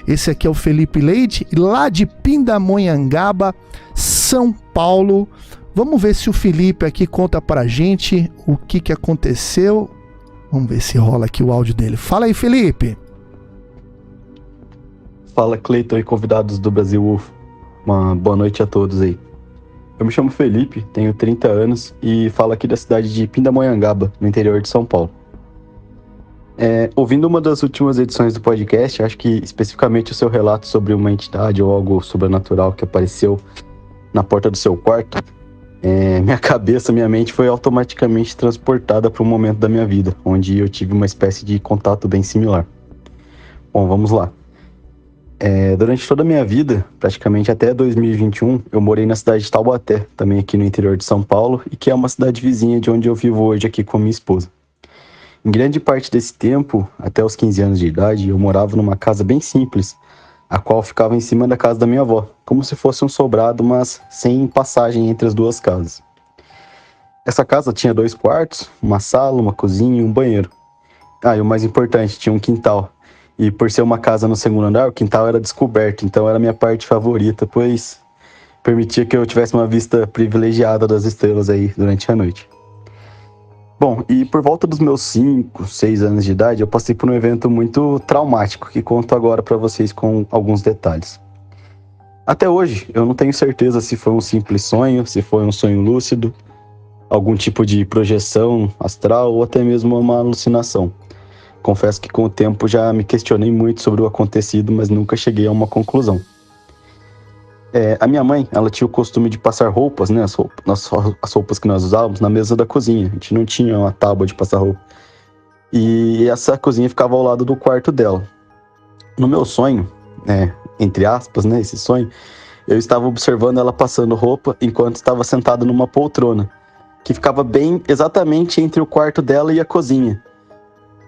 Esse aqui é o Felipe Leite, lá de Pindamonhangaba, São Paulo. Vamos ver se o Felipe aqui conta pra gente o que aconteceu. Vamos ver se rola aqui o áudio dele. Fala aí, Felipe. Fala, Cleiton e convidados do Brasil UFO. Uma boa noite a todos aí. Eu me chamo Felipe, tenho 30 anos e falo aqui da cidade de Pindamonhangaba, no interior de São Paulo. Ouvindo uma das últimas edições do podcast, acho que especificamente o seu relato sobre uma entidade ou algo sobrenatural que apareceu na porta do seu quarto, minha cabeça, minha mente foi automaticamente transportada para um momento da minha vida, onde eu tive uma espécie de contato bem similar. Bom, vamos lá. Durante toda a minha vida, praticamente até 2021, eu morei na cidade de Taubaté, também aqui no interior de São Paulo, e que é uma cidade vizinha de onde eu vivo hoje aqui com minha esposa. Em grande parte desse tempo, até os 15 anos de idade, eu morava numa casa bem simples, a qual ficava em cima da casa da minha avó, como se fosse um sobrado, mas sem passagem entre as duas casas. Essa casa tinha 2 quartos, uma sala, uma cozinha e um banheiro. E o mais importante, tinha um quintal. E por ser uma casa no 2º andar, o quintal era descoberto, então era a minha parte favorita, pois permitia que eu tivesse uma vista privilegiada das estrelas aí durante a noite. Bom, e por volta dos meus 5, 6 anos de idade, eu passei por um evento muito traumático, que conto agora para vocês com alguns detalhes. Até hoje, eu não tenho certeza se foi um simples sonho, se foi um sonho lúcido, algum tipo de projeção astral ou até mesmo uma alucinação. Confesso que com o tempo já me questionei muito sobre o acontecido, mas nunca cheguei a uma conclusão. A minha mãe, ela tinha o costume de passar roupas, né, as roupas que nós usávamos, na mesa da cozinha. A gente não tinha uma tábua de passar roupa. E essa cozinha ficava ao lado do quarto dela. No meu sonho, entre aspas, esse sonho, eu estava observando ela passando roupa enquanto estava sentado numa poltrona, que ficava bem exatamente entre o quarto dela e a cozinha.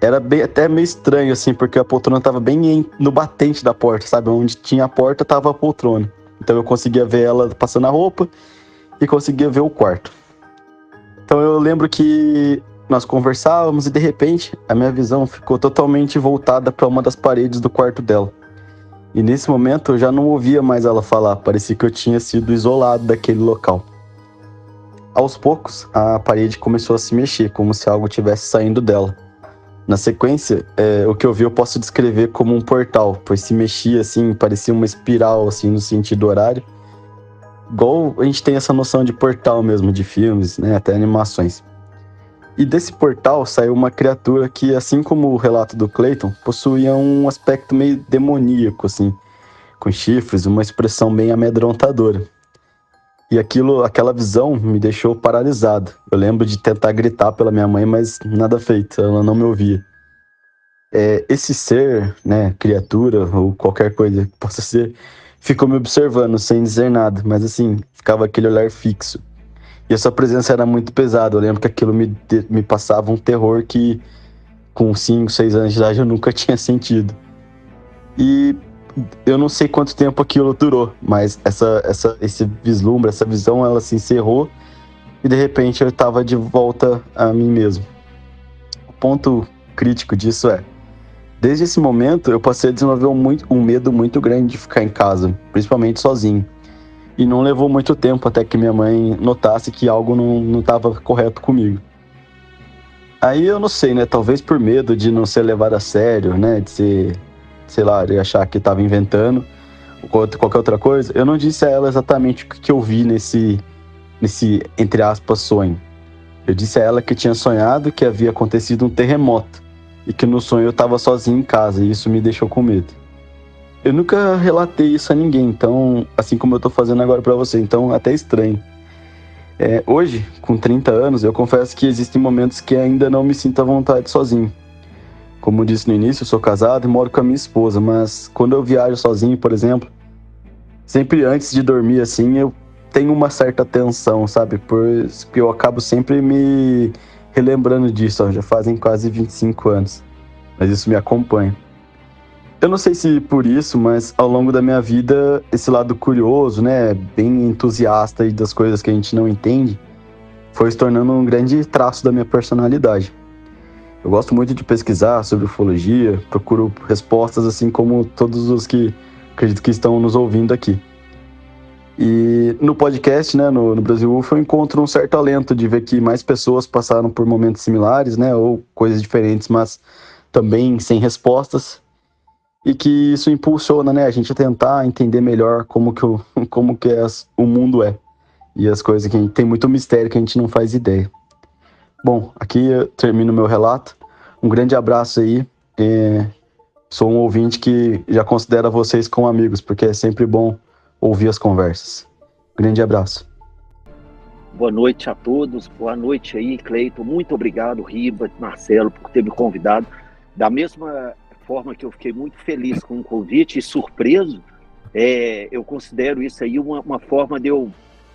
Era até meio estranho, assim, porque a poltrona estava bem no batente da porta, sabe? Onde tinha a porta, estava a poltrona. Então eu conseguia ver ela passando a roupa e conseguia ver o quarto. Então eu lembro que nós conversávamos e de repente a minha visão ficou totalmente voltada para uma das paredes do quarto dela. E nesse momento eu já não ouvia mais ela falar, parecia que eu tinha sido isolado daquele local. Aos poucos a parede começou a se mexer, como se algo estivesse saindo dela. Na sequência, o que eu vi eu posso descrever como um portal, pois se mexia assim, parecia uma espiral assim, no sentido horário. Igual a gente tem essa noção de portal mesmo, de filmes, né, até animações. E desse portal saiu uma criatura que, assim como o relato do Cleiton, possuía um aspecto meio demoníaco, assim, com chifres, uma expressão bem amedrontadora. E aquela visão me deixou paralisado. Eu lembro de tentar gritar pela minha mãe, mas nada feito, ela não me ouvia. Esse ser, né, criatura ou qualquer coisa que possa ser, ficou me observando sem dizer nada, mas assim, ficava aquele olhar fixo. E essa presença era muito pesada, eu lembro que aquilo me passava um terror que com 5, 6 anos de idade eu nunca tinha sentido. E eu não sei quanto tempo aquilo durou, mas esse vislumbre, essa visão, ela se encerrou e de repente eu estava de volta a mim mesmo. O ponto crítico disso desde esse momento eu passei a desenvolver um medo muito grande de ficar em casa, principalmente sozinho. E não levou muito tempo até que minha mãe notasse que algo não estava correto comigo. Aí eu não sei, né, talvez por medo de não ser levado a sério, né, de ser, sei lá, de achar que estava inventando ou qualquer outra coisa, eu não disse a ela exatamente o que eu vi nesse, entre aspas, sonho. Eu disse a ela que tinha sonhado que havia acontecido um terremoto e que no sonho eu estava sozinho em casa e isso me deixou com medo. Eu nunca relatei isso a ninguém, então, assim como eu tô fazendo agora pra você, então até estranho. Hoje, com 30 anos, eu confesso que existem momentos que ainda não me sinto à vontade sozinho. Como eu disse no início, eu sou casado e moro com a minha esposa, mas quando eu viajo sozinho, por exemplo, sempre antes de dormir, assim, eu tenho uma certa tensão, sabe? Porque eu acabo sempre me relembrando disso, já fazem quase 25 anos, mas isso me acompanha. Eu não sei se por isso, mas ao longo da minha vida, esse lado curioso, né, bem entusiasta das coisas que a gente não entende, foi se tornando um grande traço da minha personalidade. Eu gosto muito de pesquisar sobre ufologia, procuro respostas assim como todos os que acredito que estão nos ouvindo aqui. E no podcast, né, no Brasil UFO, eu encontro um certo alento de ver que mais pessoas passaram por momentos similares, né, ou coisas diferentes, mas também sem respostas, e que isso impulsiona, né, a gente a tentar entender melhor como que o mundo é, e as coisas que tem muito mistério que a gente não faz ideia. Bom, aqui eu termino meu relato. Um grande abraço aí. Sou um ouvinte que já considera vocês como amigos, porque é sempre bom ouvir as conversas. Grande abraço. Boa noite a todos. Boa noite aí, Cleiton. Muito obrigado, Riba, Marcelo, por ter me convidado. Da mesma forma que eu fiquei muito feliz com o convite e surpreso, eu considero isso aí uma forma de eu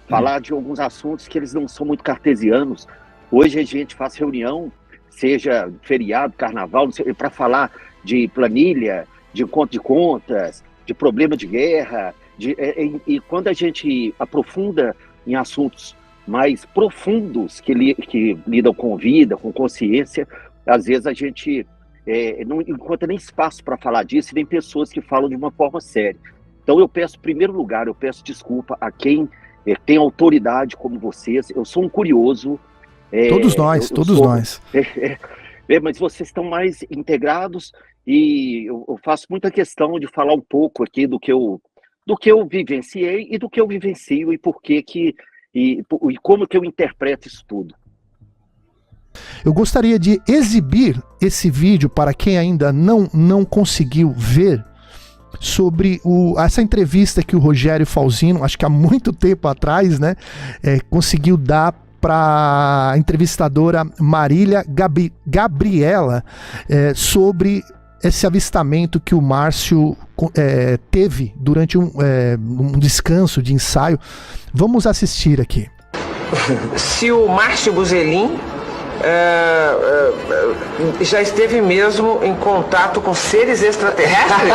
falar de alguns assuntos que eles não são muito cartesianos. Hoje a gente faz reunião, seja feriado, carnaval, para falar de planilha, de conta de contas, de problema de guerra, e quando a gente aprofunda em assuntos mais profundos que lidam com vida, com consciência, às vezes a gente não encontra nem espaço para falar disso e nem pessoas que falam de uma forma séria. Então eu peço, em primeiro lugar, eu peço desculpa a quem tem autoridade como vocês. Eu sou um curioso. Todos nós. Mas vocês estão mais integrados e eu faço muita questão de falar um pouco aqui do que eu vivenciei e do que eu vivencio e por que e como que eu interpreto isso tudo. Eu gostaria de exibir esse vídeo para quem ainda não conseguiu ver, sobre essa entrevista que o Rogério Falzino, acho que há muito tempo atrás, né, conseguiu dar para a entrevistadora Marília Gabriela sobre esse avistamento que o Márcio teve durante um descanso de ensaio. Vamos assistir aqui. Se o Márcio Buzelin já esteve mesmo em contato com seres extraterrestres?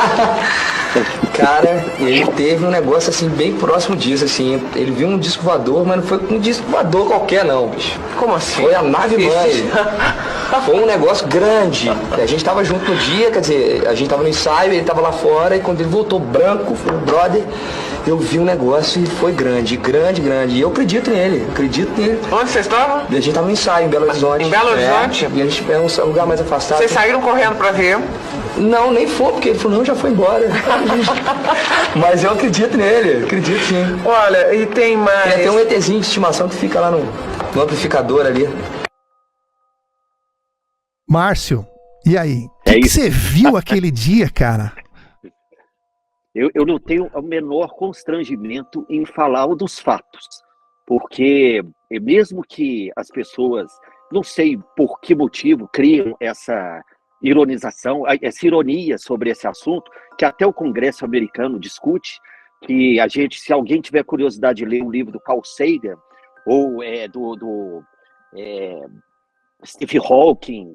Cara, ele teve um negócio assim bem próximo disso, assim. Ele viu um disco voador, mas não foi um disco voador qualquer não, bicho. Como assim? Foi a nave mãe. Foi um negócio grande. A gente tava junto no dia, quer dizer, a gente tava no ensaio, ele tava lá fora, e quando ele voltou branco, foi o brother, eu vi um negócio e foi grande. E eu acredito nele. Onde vocês estavam? A gente tava no ensaio, em Belo Horizonte. Em Belo Horizonte? E a gente é um lugar mais afastado. Vocês saíram correndo pra ver? Não, nem foi, porque ele falou, não, já foi embora. Mas eu acredito nele, acredito sim. Olha, e tem mais... Tem até um ETzinho de estimação que fica lá no amplificador ali. Márcio, e aí? O que você viu aquele dia, cara? Eu não tenho o menor constrangimento em falar dos fatos, porque mesmo que as pessoas, não sei por que motivo, criam essa ironização, essa ironia sobre esse assunto, que até o Congresso americano discute, que se alguém tiver curiosidade de ler um livro do Carl Sagan, ou do Stephen Hawking,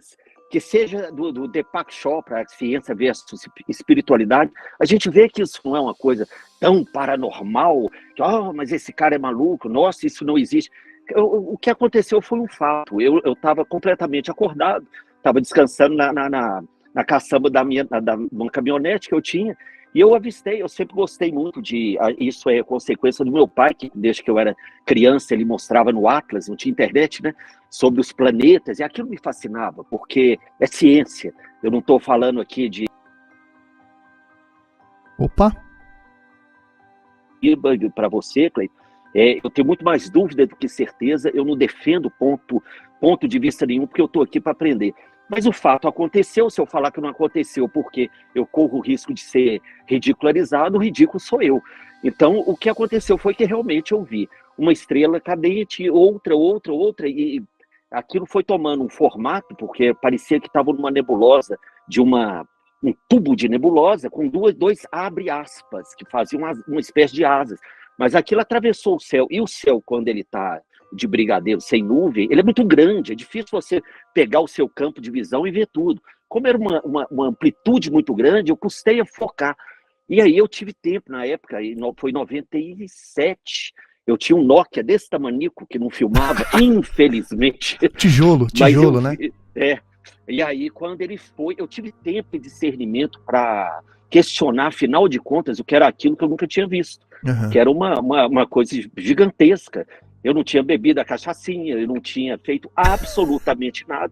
que seja do Deepak Chopra, ciência versus espiritualidade, a gente vê que isso não é uma coisa tão paranormal, que, mas esse cara é maluco, nossa, isso não existe. O que aconteceu foi um fato. Eu estava completamente acordado, estava descansando na caçamba de uma caminhonete que eu tinha, e eu avistei. Eu sempre gostei muito isso é consequência do meu pai, que desde que eu era criança ele mostrava no Atlas, não tinha internet, né, sobre os planetas, e aquilo me fascinava, porque é ciência. Eu não estou falando aqui de... Opa! Para você, Cleiton, eu tenho muito mais dúvida do que certeza. Eu não defendo ponto de vista nenhum, porque eu estou aqui para aprender. Mas o fato aconteceu. Se eu falar que não aconteceu porque eu corro o risco de ser ridicularizado, o ridículo sou eu. Então, o que aconteceu foi que realmente eu vi uma estrela cadente, outra, e aquilo foi tomando um formato, porque parecia que estava numa nebulosa, um tubo de nebulosa, com dois abre aspas, que faziam uma espécie de asas. Mas aquilo atravessou o céu, e o céu, quando ele está de brigadeiro, sem nuvem, ele é muito grande, é difícil você pegar o seu campo de visão e ver tudo. Como era uma amplitude muito grande, eu custei a focar. E aí eu tive tempo na época, foi em 97, eu tinha um Nokia desse tamanico que não filmava, infelizmente. Tijolo, né? E aí, quando ele foi, eu tive tempo e discernimento para questionar, afinal de contas, o que era aquilo que eu nunca tinha visto, que era uma coisa gigantesca. Eu não tinha bebido a cachaçinha, eu não tinha feito absolutamente nada.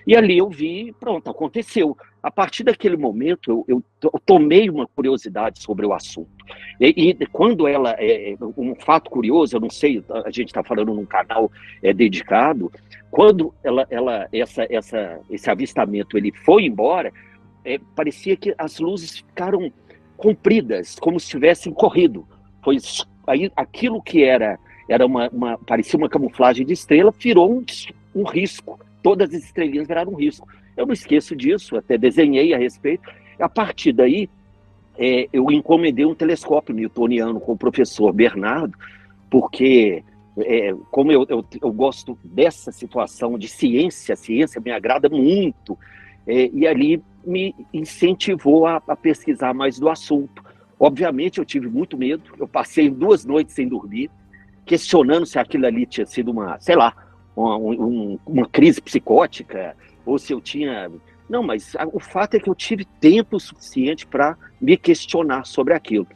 E ali eu vi, pronto, aconteceu. A partir daquele momento, eu tomei uma curiosidade sobre o assunto. E quando ela, um fato curioso, eu não sei, a gente está falando num canal dedicado, quando esse avistamento ele foi embora, parecia que as luzes ficaram compridas, como se tivessem corrido. Foi aí aquilo que era parecia uma camuflagem de estrela, virou um risco. Todas as estrelinhas viraram um risco. Eu não esqueço disso, até desenhei a respeito. A partir daí, eu encomendei um telescópio newtoniano com o professor Bernardo, porque como eu gosto dessa situação de ciência, a ciência me agrada muito, e ali me incentivou a pesquisar mais do assunto. Obviamente eu tive muito medo, eu passei 2 noites sem dormir, questionando se aquilo ali tinha sido uma crise psicótica, ou se eu tinha... Não, mas o fato é que eu tive tempo suficiente para me questionar sobre aquilo.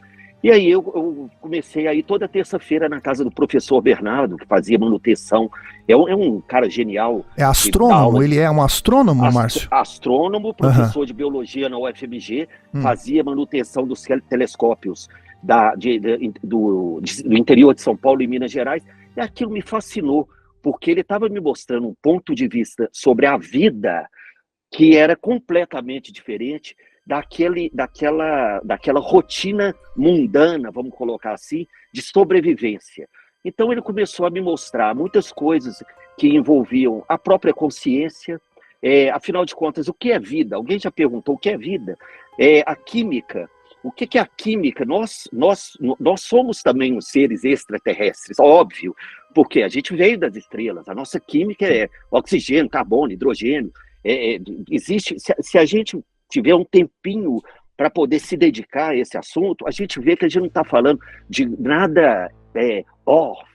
E aí eu comecei a ir toda terça-feira na casa do professor Bernardo, que fazia manutenção. É um cara genial. É astrônomo? Ele é um astrônomo, Márcio? Astrônomo, professor de biologia na UFMG, fazia manutenção dos telescópios do interior de São Paulo e Minas Gerais. E aquilo me fascinou, porque ele estava me mostrando um ponto de vista sobre a vida que era completamente diferente daquela rotina mundana, vamos colocar assim, de sobrevivência. Então ele começou a me mostrar muitas coisas que envolviam a própria consciência, afinal de contas, o que é vida? Alguém já perguntou o que é vida? A química. O que é a química? Nós somos também uns seres extraterrestres, óbvio, porque a gente veio das estrelas, a nossa química é oxigênio, carbono, hidrogênio. Existe, se a gente tiver um tempinho para poder se dedicar a esse assunto, a gente vê que a gente não está falando de nada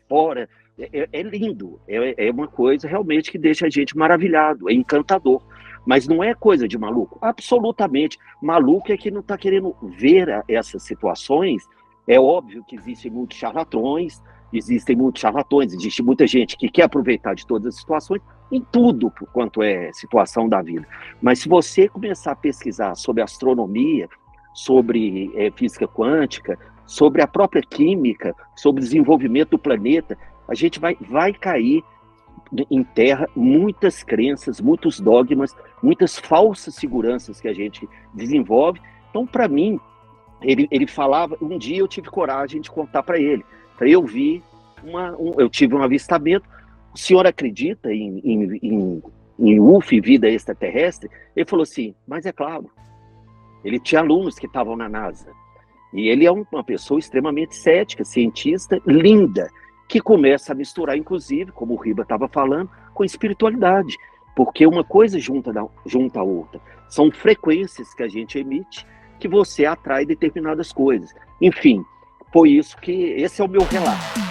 fora. É lindo, é uma coisa realmente que deixa a gente maravilhado, é encantador. Mas não é coisa de maluco, absolutamente. Maluco é que não está querendo ver essas situações. É óbvio que existem muitos charlatões, existe muita gente que quer aproveitar de todas as situações, em tudo quanto é situação da vida. Mas se você começar a pesquisar sobre astronomia, sobre física quântica, sobre a própria química, sobre o desenvolvimento do planeta, a gente vai cair em terra muitas crenças, muitos dogmas, muitas falsas seguranças que a gente desenvolve. Então, para mim, ele falava, um dia eu tive coragem de contar para ele. Eu tive um avistamento. O senhor acredita em UFO, vida extraterrestre? Ele falou assim, mas é claro. Ele tinha alunos que estavam na NASA. E ele é uma pessoa extremamente cética, cientista, linda, que começa a misturar, inclusive, como o Riba estava falando, com espiritualidade. Porque uma coisa junta a outra. São frequências que a gente emite que você atrai determinadas coisas. Enfim, foi isso esse é o meu relato.